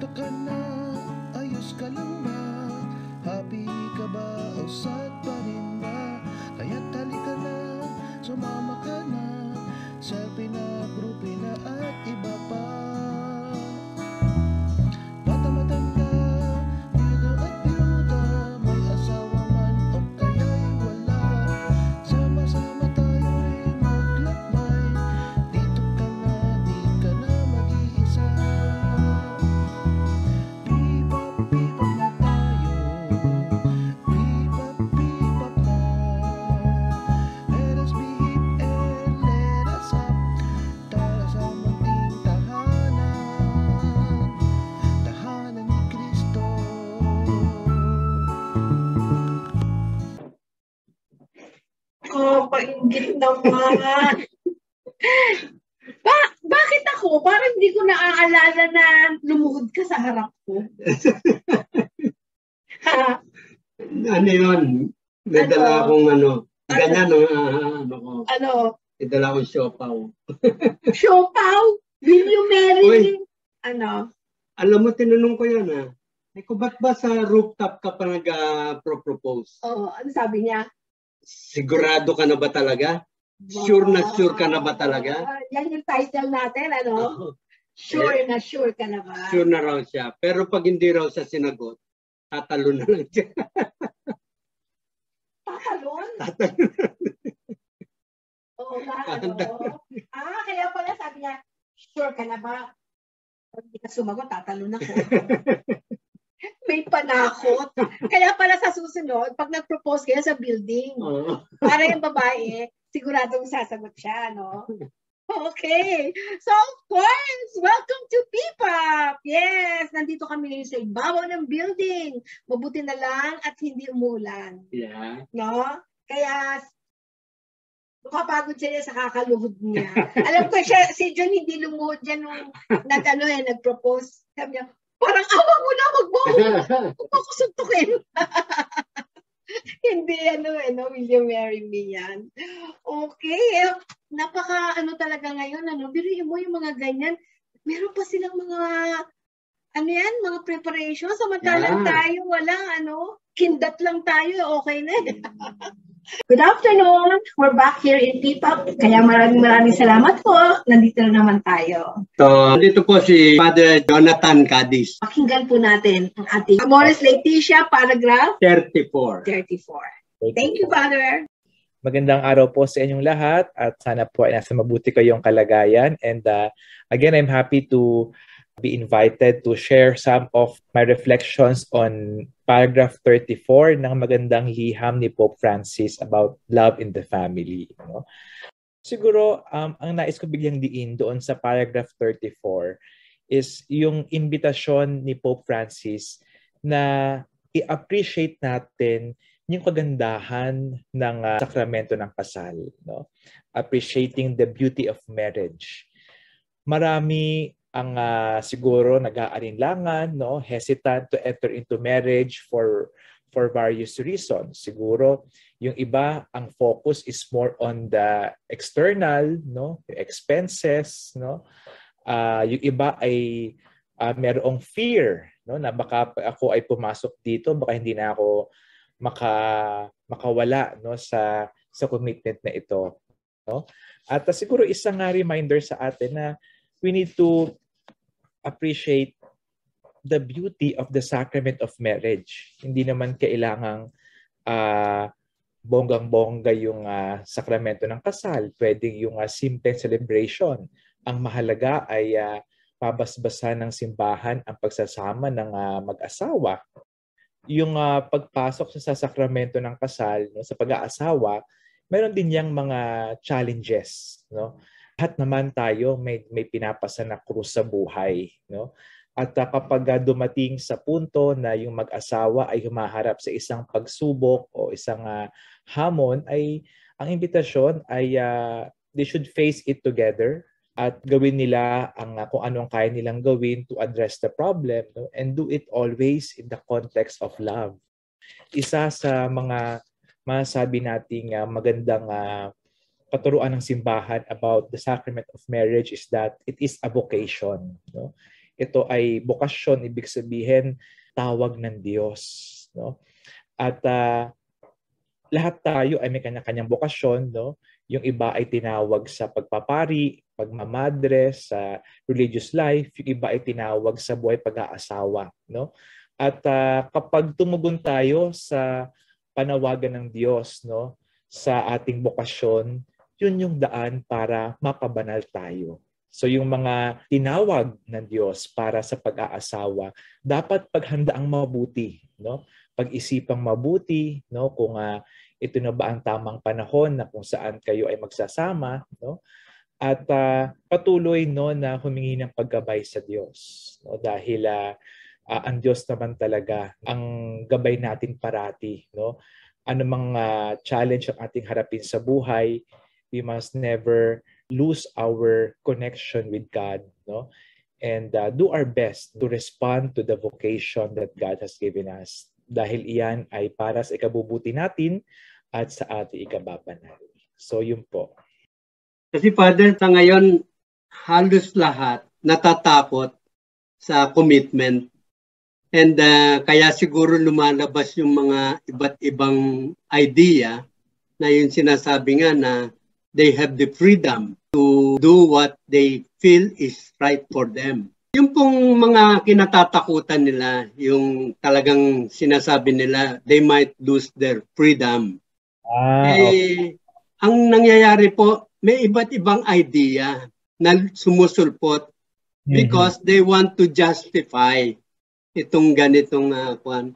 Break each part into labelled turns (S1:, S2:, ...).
S1: Kamusta ka na? Ayos ka lang ba? Happy ka ba? O sad pa rin ba? Kaya't halika na, sumama ka na, selfie na, groupie na at iba pa. Bata matanda, biyuda at biyuda, may asawa man o kaya'y wala. Sama-sama tayo'y maglakbay, dito ka na, di ka na mag-iisa. Bebop na tayo, bebop na. Let us be hip and let us up, tara sa munting tahanan, tahanan ni Kristo.
S2: Oh, painggit naman. Bakit ako? Parang hindi ko naaalala na lumuhod ka sa harap ko. Ha?
S3: Ano yun? May
S2: Ano?
S3: dala akong ganyan ko.
S2: Ano?
S3: May dala akong siopaw.
S2: Siopaw? Will you marry
S3: Uy.
S2: me? Ano?
S3: Alam mo, tinanong ko yan ko ba't ba sa rooftop ka pa nag-propose?
S2: Oh, ano sabi niya?
S3: Sigurado ka na ba talaga? Sure na sure ka na ba talaga?
S2: Yan yung title natin, ano? Sure na sure ka na ba?
S3: Sure na raw siya. Pero pag hindi raw siya sinagot, tatalo na lang siya.
S2: Tatalon?
S3: Tatalo.
S2: Oo nga, ano? Kaya pala sabi niya, sure ka na ba? Pag hindi ka sumagot, tatalon ako. May panakot. Kaya pala sa susunod, pag nag-propose kayo sa building, para yung babae, siguradong sasagot siya, no? Okay. So, of course, welcome to P-Pop! Yes, nandito kami sa ibabaw ng building. Mabuti na lang at hindi umulan.
S3: Yeah.
S2: No? Kaya, nakapagod siya sa kakaluhod niya. Alam ko siya, si John hindi lumuhod yan nung nag-propose. Sabi niya, parang awa mo na, wag mo ako suntukin. Hindi, will you marry me yan? Okay, napaka, talaga ngayon, biruin mo yung mga ganyan. Meron pa silang mga, mga preparation. Samantalang tayo, walang, kindat lang tayo, okay na. Good afternoon. We're back here in P-Pop. Kaya maraming salamat po. Nandito na naman tayo.
S3: So, dito po si Father Jonathan Cadiz.
S2: Pakinggan po natin ang ating Amoris Laetitia, paragraph
S3: 34.
S2: Thank you, Father.
S4: Magandang araw po sa inyong lahat at sana po ay nasa mabuti kayong kalagayan. And again, I'm happy to be invited to share some of my reflections on paragraph 34 ng magandang liham ni Pope Francis about love in the family. No? Siguro, ang nais ko biglang diin doon sa paragraph 34 is yung invitasyon ni Pope Francis na i-appreciate natin yung kagandahan ng sakramento ng kasal. No? Appreciating the beauty of marriage. Marami ang siguro nag-aalinlangan, no, hesitant to enter into marriage for various reasons. Siguro yung iba ang focus is more on the external, no, expenses, no. Yung iba ay merong fear, no, na baka ako ay pumasok dito, baka hindi na ako makawala, no, sa commitment na ito, no. At siguro isang reminder sa atin na we need to appreciate the beauty of the sacrament of marriage. Hindi naman kailangang bonggang-bongga yung sakramento ng kasal. Pwedeng yung simple celebration. Ang mahalaga ay pabasbasan ng simbahan ang pagsasama ng mag-asawa. Yung pagpasok sa sakramento ng kasal, no, sa pag-aasawa, meron din yang mga challenges, no? Lahat naman tayo may pinapasa na krus sa buhay, no? At kapag dumating sa punto na yung mag-asawa ay humaharap sa isang pagsubok o isang hamon, ay ang imbitasyon ay they should face it together at gawin nila kung ano ang kaya nilang gawin to address the problem, no? And do it always in the context of love. Isa sa mga masabi nating magandang katuruan ng simbahan about the sacrament of marriage is that it is a vocation. No? Ito ay bokasyon, ibig sabihin tawag ng Diyos, no? At lahat tayo ay may kanya-kanyang bokasyon, no? Yung iba ay tinawag sa pagpapari, pagmamadre, sa religious life, yung iba ay tinawag sa buhay pag-aasawa, no? At kapag tumugon tayo sa panawagan ng Diyos, no, sa ating bokasyon, yun yung daan para mapabanal tayo. So yung mga tinawag ng Diyos para sa pag-aasawa, dapat paghandaang mabuti, no? Pag-isipang mabuti, no, kung ito na ba ang tamang panahon na kung saan kayo ay magsasama, no? At patuloy, no, na humingi ng paggabay sa Diyos, no? Dahil ang Diyos naman talaga ang gabay natin parati, no? Ano mang challenge ang ating harapin sa buhay, we must never lose our connection with God, no? And do our best to respond to the vocation that God has given us. Dahil iyan ay para sa ikabubuti natin at sa ating ikababanal. So yun po.
S3: Kasi Father, sa ngayon, halos lahat natatakot sa commitment. And kaya siguro lumalabas yung mga iba't ibang idea na yung sinasabi nga na they have the freedom to do what they feel is right for them. Yung pong mga kinatatakutan nila, yung talagang sinasabi nila, they might lose their freedom.
S4: Okay.
S3: Ang nangyayari po, may iba't ibang idea na sumusulpot because they want to justify itong ganitong kwan.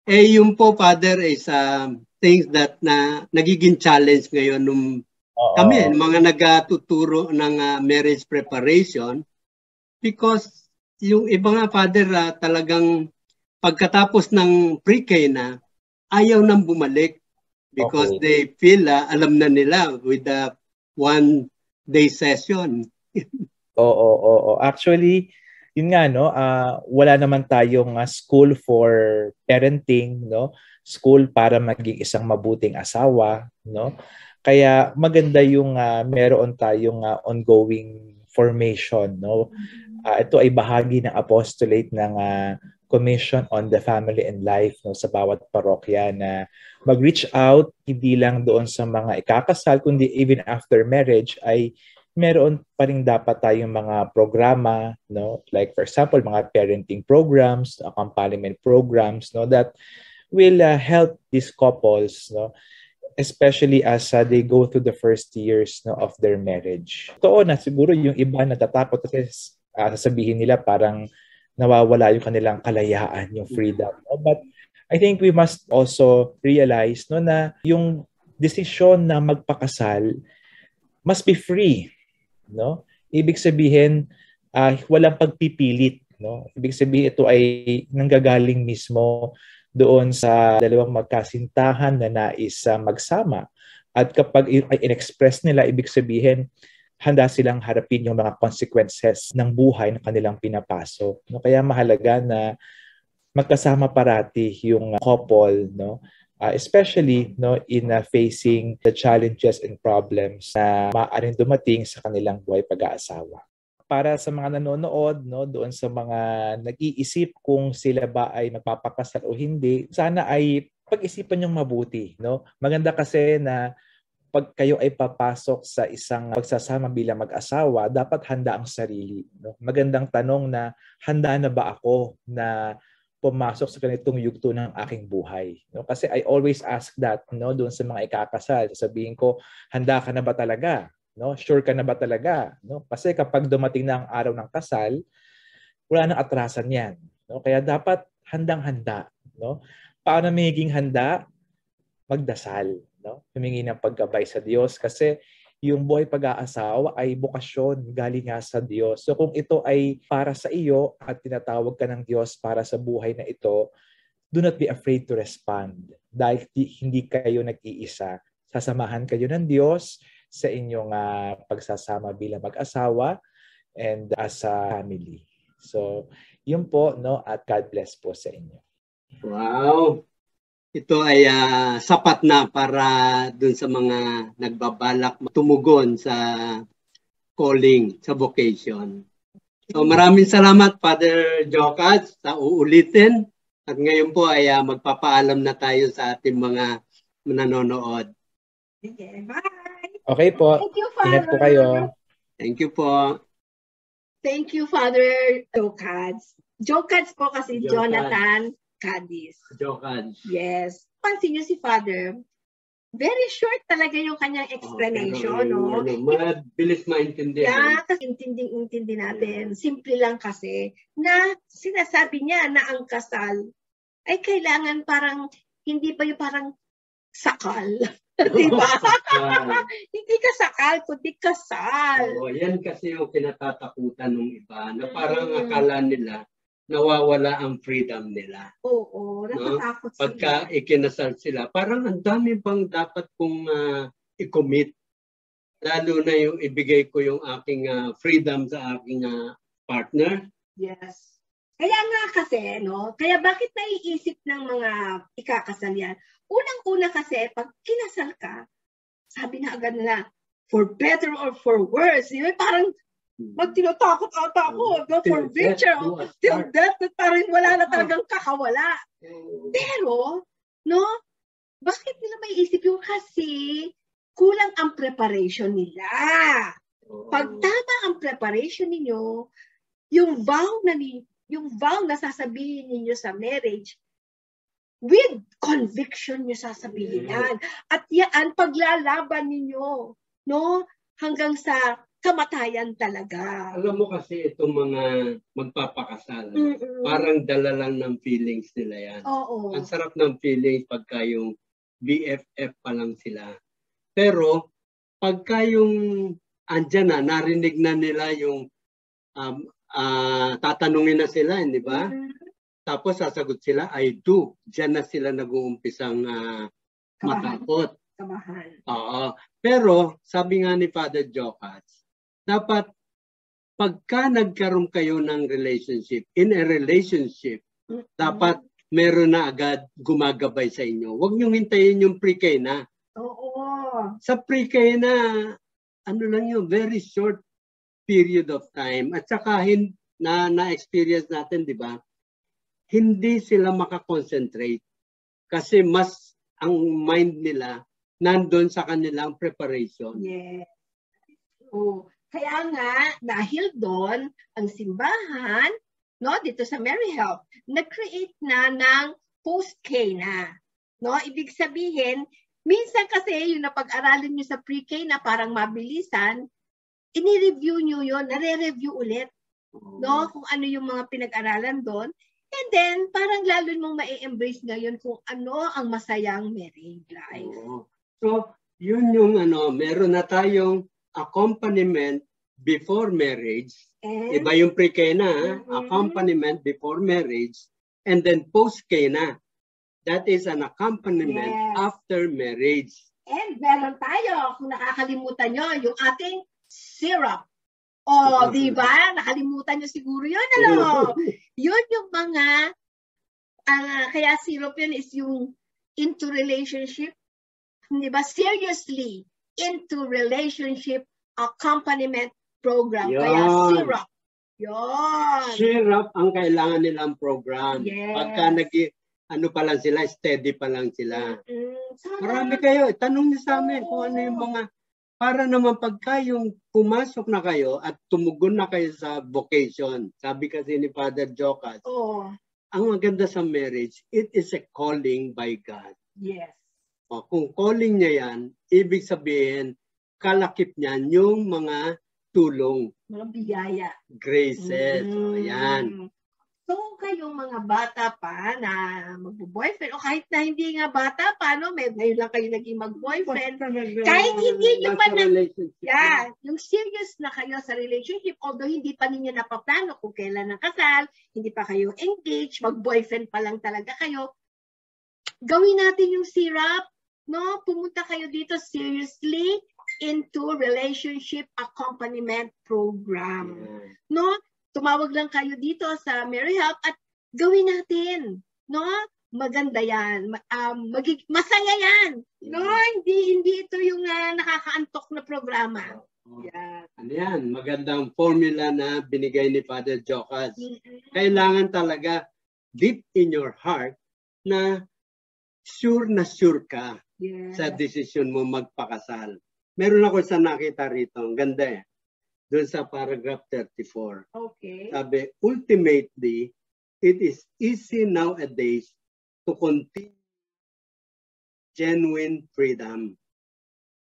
S3: Yung po, Father, is things that na nagiging challenge ngayon nung kami, mga nagtuturo ng marriage preparation, because yung iba nga, Father, talagang pagkatapos ng pre-K na, ayaw nang bumalik because they feel, alam na nila with the one-day session.
S4: Oo. Actually, yun nga, no, wala naman tayong school for parenting, no? School para maging isang mabuting asawa, no? Kaya maganda yung meron tayong ongoing formation, no? Ito ay bahagi ng apostolate ng Commission on the Family and Life, no, sa bawat parokya na mag-reach out hindi lang doon sa mga ikakasal kundi even after marriage ay meron pa rin dapat tayong mga programa, no? Like for example, mga parenting programs, accompaniment programs, no, that will help these couples, no, especially as they go through the first years, no, of their marriage. Totoo na siguro yung iba natatakot kasi sasabihin nila parang nawawala yung kanilang kalayaan, yung freedom, no? But I think we must also realize, no, na yung desisyon na magpakasal must be free, no? Ibig sabihin walang pagpipilit, no? Ibig sabihin ito ay nanggagaling mismo doon sa dalawang magkasintahan na nais magsama. At kapag ay in-express nila, ibig sabihin handa silang harapin yung mga consequences ng buhay na kanilang pinapasok, no? Kaya mahalaga na magkasama parati yung couple, no? Especially, no, in facing the challenges and problems na maaaring dumating sa kanilang buhay pag-aasawa. Para sa mga nanonood, no, doon sa mga nag-iisip kung sila ba ay magpapakasal o hindi, sana ay pag-isipan niyong mabuti, no? Maganda kasi na pag kayo ay papasok sa isang pagsasama bilang mag-asawa, dapat handa ang sarili, no? Magandang tanong na handa na ba ako na pumasok sa ganitong yugto ng aking buhay, no? Kasi I always ask that, no, doon sa mga ikakasal. Sabihin ko, handa ka na ba talaga? No? Sure ka na ba talaga? No? Kasi kapag dumating na ang araw ng kasal, wala nang atrasan 'yan, no? Kaya dapat handang-handa, no? Paano magiging handa? Magdasal, no? Humingi ng paggabay sa Diyos kasi yung buhay pag-aasawa ay bokasyon galing nga sa Diyos. So kung ito ay para sa iyo at tinatawag ka ng Diyos para sa buhay na ito, do not be afraid to respond. Dahil hindi kayo nag-iisa. Sasamahan kayo ng Diyos sa inyong pagsasama bilang mag-asawa and as a family. So yun po, no, at God bless po sa inyo.
S3: Wow! Ito ay sapat na para dun sa mga nagbabalak tumugon sa calling, sa vocation. So maraming salamat, Father Jocas, sa uulitin. At ngayon po ay magpapaalam na tayo sa ating mga nanonood.
S2: Okay, bye.
S4: Okay po.
S2: Thank you,
S4: Ingat po
S2: Father.
S4: kayo.
S3: Thank you po.
S2: Thank you, Father Jocads. Jocads po kasi
S3: Jocads.
S2: Jonathan Cadiz.
S3: Jocas.
S2: Yes. Pansin niyo si Father, very short talaga yung kanyang explanation, no?
S3: Mabilis maintindihan.
S2: Yeah, kasi intindi natin. Simple lang kasi na sinasabi niya na ang kasal ay kailangan parang, hindi pa yung parang sakal. Diba? Hindi ka sakal, kundi kasal.
S3: Oo, yan kasi yung kinatatakutan ng iba na parang akala nila nawawala ang freedom nila.
S2: Oo, natatakot sila.
S3: Pagka ikinasal sila, parang ang dami bang dapat kong i-commit. Lalo na yung ibigay ko yung aking freedom sa aking partner.
S2: Yes. Kaya nga kasi, no? Kaya bakit naiisip ng mga ikakasal yan? Unang-una kasi, pag kinasal ka, sabi na agad nila, for better or for worse. Diba? Parang magtinotakot ata ako. No? For richer or till death. Parang wala na talagang kakawala. Pero, no? Bakit nila may isip yung kasi kulang ang preparation nila. Pag tama ang preparation ninyo, yung vow na sasabihin ninyo sa marriage, with conviction nyo sasabihin yan. At yan, paglalaban ninyo, no? Hanggang sa kamatayan talaga.
S3: Alam mo kasi itong mga magpapakasal, parang dala lang ng feelings nila yan.
S2: Oo.
S3: Ang sarap ng feelings pagka yung BFF pa lang sila. Pero pagka yung andyan na, narinig na nila yung tatanungin na sila, hindi ba? Tapos sasagot sila, I do. Diyan na sila nag-uumpisang matakot.
S2: Kamahan.
S3: Oo. Pero sabi nga ni Father Jocas, dapat pagka nagkaroon kayo ng relationship, in a relationship, dapat meron na agad gumagabay sa inyo. Huwag niyong hintayin yung pre-K na.
S2: Oo.
S3: Sa pre-K na, ano lang yun, very short period of time. At saka na-experience natin, di ba? Hindi sila makakonsentrate. Kasi mas ang mind nila nandun sa kanilang preparation.
S2: Yes. So, kaya nga, dahil doon, ang simbahan, no, dito sa Mary Help, nag-create na ng post-K na. No? Ibig sabihin, minsan kasi yung napag-aralan nyo sa pre-K na parang mabilisan, ini-review nyo yun, nare-review ulit. No? Kung ano yung mga pinag-aralan doon. And then, parang lalo mong ma-embrace ngayon kung ano ang masayang married life.
S3: So, yun yung meron na tayong accompaniment before marriage.
S2: And,
S3: Iba yung pre-K na, accompaniment before marriage, and then post-K na. That is an accompaniment after marriage.
S2: And meron tayo, kung nakakalimutan nyo, yung ating syrup. O, di ba? Nakalimutan nyo siguro yun, ano? Yun yung mga, kaya syrup yun is yung into relationship, di ba? Seriously, into relationship accompaniment program.
S3: Yun.
S2: Kaya syrup. Yun.
S3: Syrup ang kailangan nilang program.
S2: Yes.
S3: Pagka pa lang sila, steady pa lang sila.
S2: Sana.
S3: Marami kayo. Tanong niyo sa amin kung ano yung mga, para naman pagka yung pumasok na kayo at tumugon na kayo sa vocation. Sabi kasi ni Father Jocas, ang maganda sa marriage, it is a calling by God.
S2: Yes.
S3: O, kung calling niya yan, ibig sabihin, kalakip niyan yung mga tulong.
S2: Mga biyaya.
S3: Graces. O, yan.
S2: So, kayong mga bata pa na mag-boyfriend, o kahit na hindi nga bata pa, no? Ngayon lang kayo naging mag-boyfriend. Kahit hindi nyo pa yung serious na kayo sa relationship, although hindi pa ninyo napaplano kung kailan ang kasal, hindi pa kayo engaged, mag-boyfriend pa lang talaga kayo, gawin natin yung syrup, no? Pumunta kayo dito seriously into relationship accompaniment program. No? Tumawag lang kayo dito sa Mary Help at gawin natin, no? maganda yan. Masaya yan. No, hindi ito yung nakakaantok na programa. Yan.
S3: Ano yan? Magandang formula na binigay ni Father Jocas. Kailangan talaga deep in your heart na sure ka
S2: Yes.
S3: sa desisyon mo magpakasal. Meron ako sa nakita rito. Ang ganda eh. Doon sa paragraph 34.
S2: Okay.
S3: Sabi, ultimately, it is easy nowadays to continue genuine freedom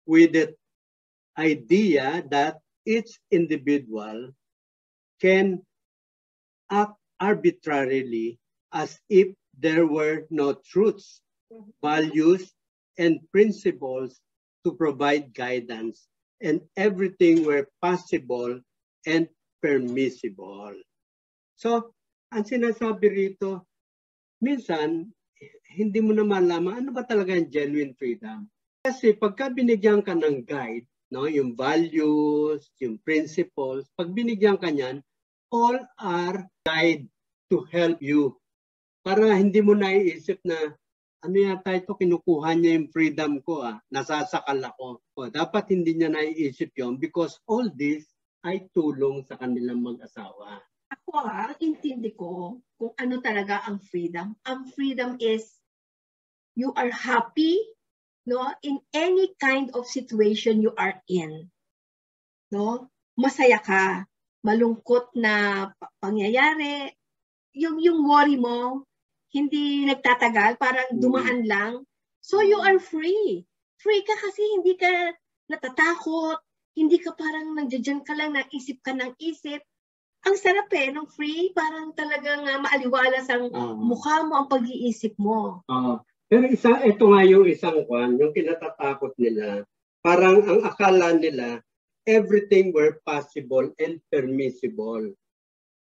S3: with the idea that each individual can act arbitrarily as if there were no truths, values, and principles to provide guidance, and everything were possible and permissible. So, ang sinasabi rito, minsan, hindi mo na malaman ano ba talaga yung genuine freedom. Kasi pagka binigyan ka ng guide, no, yung values, yung principles, pag binigyan ka niyan, all are guide to help you. Para hindi mo naiisip na, ano yata ito, kinukuha niya yung freedom ko, nasasakal ako. O, dapat hindi niya naiisip yon because all this ay tulong sa kanilang mag-asawa.
S2: Ako intindi ko kung ano talaga ang freedom. Ang freedom is you are happy, no, in any kind of situation you are in. No? Masaya ka, malungkot na pangyayari, yung worry mo hindi nagtatagal, parang dumaan lang. So you are free. Free ka kasi hindi ka natatakot, hindi ka parang nandiyan ka lang, naisip ka ng isip. Ang sarap nung free, parang talagang maaliwalas ang mukha mo, ang pag-iisip mo.
S3: Pero ito nga yung isang kwan, yung kinatatakot nila, parang ang akala nila, everything were possible and permissible.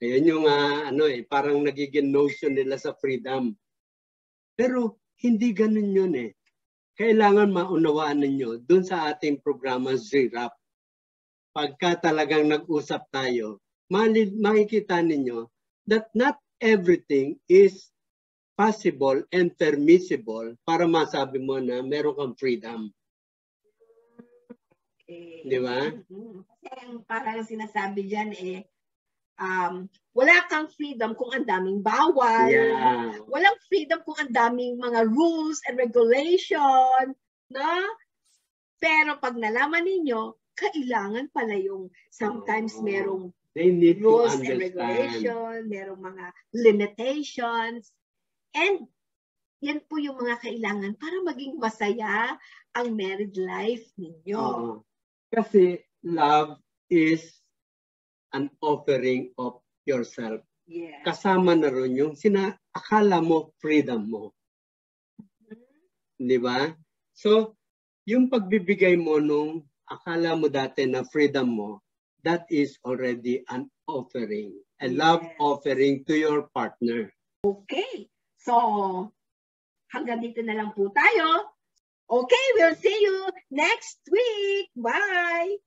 S3: Ayan yung parang nagiging notion nila sa freedom. Pero hindi ganun yun eh. Kailangan maunawaan ninyo dun sa ating programa ZRAP. Pagka talagang nag-usap tayo, makikita ninyo that not everything is possible and permissible para masabi mo na meron kang freedom.
S2: Okay.
S3: Di ba?
S2: Kasi parang sinasabi dyan wala kang freedom kung ang daming bawal.
S3: Yeah.
S2: Walang freedom kung ang daming mga rules and regulation. No? Pero pag nalaman ninyo, kailangan pala yung sometimes merong
S3: they need
S2: rules
S3: to
S2: and regulation, merong mga limitations. And yan po yung mga kailangan para maging masaya ang married life ninyo.
S3: Kasi love is an offering of yourself.
S2: Yeah.
S3: Kasama na rin yung akala mo freedom mo. Di ba? So, yung pagbibigay mo nung akala mo dati na freedom mo, that is already an offering. A love offering to your partner.
S2: Okay. So, hanggang dito na lang po tayo. Okay, we'll see you next week. Bye!